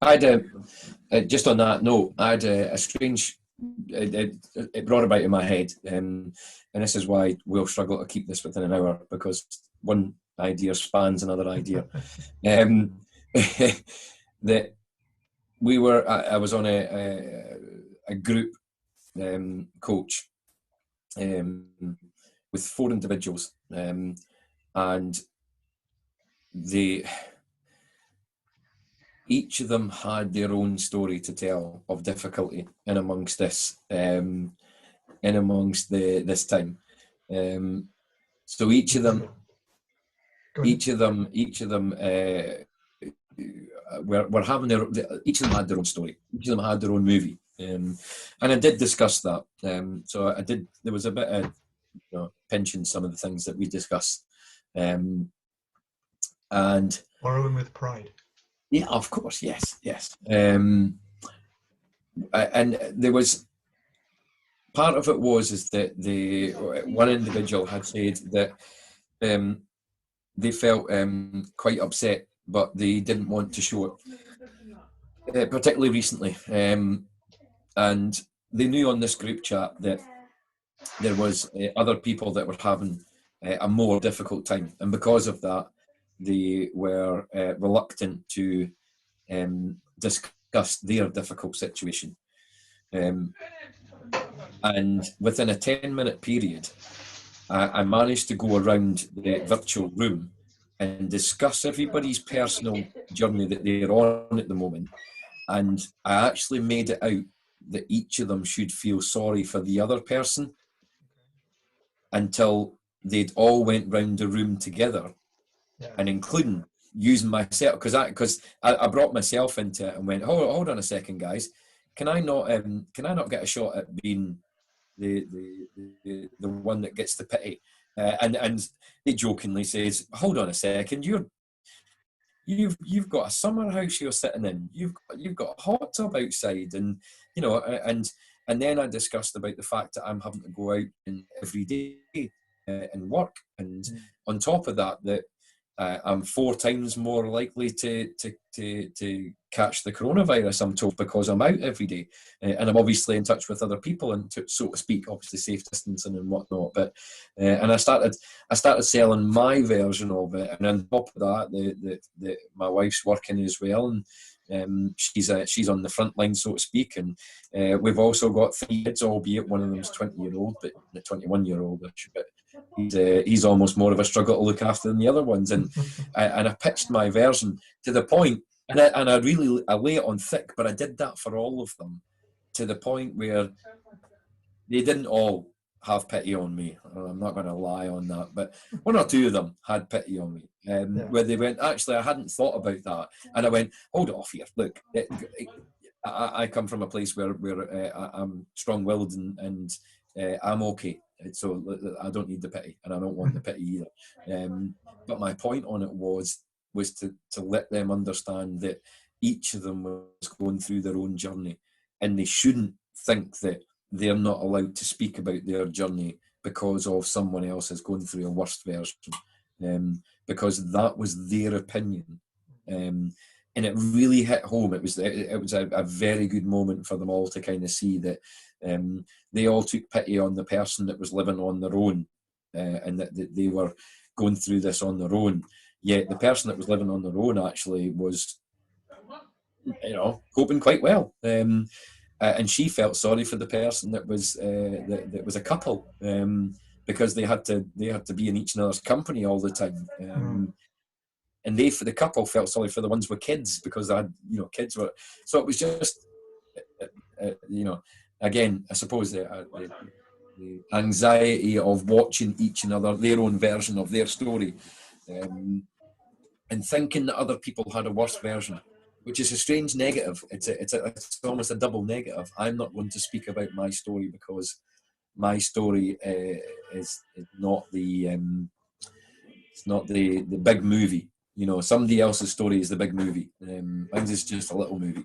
I had just on that note, I had a strange. It brought about in my head, and this is why we'll struggle to keep this within an hour because one idea spans another idea. Um, that I was on a group coach with four individuals, and they each of them had their own story to tell of difficulty in amongst this time. So each of them were having each of them had their own story. Each of them had their own movie, and I did discuss that. So I did. There was a bit of pinching some of the things that we discussed, and borrowing with pride. Yeah, of course, yes. And there was part of it is that one individual had said that they felt quite upset, but they didn't want to show it, particularly recently. And they knew on this group chat that there was other people that were having a more difficult time, and because of that, they were reluctant to discuss their difficult situation. And within a 10-minute period, I managed to go around the virtual room and discuss everybody's personal journey that they're on at the moment. And I actually made it out that each of them should feel sorry for the other person until they'd all went round the room together. Yeah. And including using myself, because I brought myself into it and went, hold on a second, guys, can I not get a shot at being the one that gets the pity? And he jokingly says, hold on a second, you've got a summer house you're sitting in, you've got a hot tub outside, and and then I discussed about the fact that I'm having to go out every day and work, and on top of that I'm 4 times more likely to catch the coronavirus, I'm told, because I'm out every day, and I'm obviously in touch with other people, and so to speak, obviously safe distancing and whatnot. But and I started selling my version of it, and on top of that, my wife's working as well, and she's on the front line, so to speak, and we've also got 3 kids, albeit one of them's 20-year-old, but the 21-year-old, but he's almost more of a struggle to look after than the other ones, and I pitched my version to the point, and I lay it on thick, but I did that for all of them to the point where they didn't all have pity on me. I'm not going to lie on that, but 1 or 2 of them had pity on me, where they went, actually, I hadn't thought about that, and I went, hold off here, look, I come from a place where I'm strong-willed and I'm okay, so I don't need the pity, and I don't want the pity either. But my point on it was to let them understand that each of them was going through their own journey, and they shouldn't think that they're not allowed to speak about their journey because of someone else is going through a worse version, because that was their opinion. And it really hit home. It was a very good moment for them all to kind of see that they all took pity on the person that was living on their own, and that they were going through this on their own. Yet the person that was living on their own actually was, coping quite well. And she felt sorry for the person that was a couple, because they had to be in each other's company all the time. And for the couple, felt sorry for the ones with kids, because they had, kids were. So it was just, again, I suppose the anxiety of watching each another, their own version of their story, and thinking that other people had a worse version, which is a strange negative. It's almost a double negative. I'm not going to speak about my story because my story is not it's not the big movie. Somebody else's story is the big movie. Mine is just a little movie.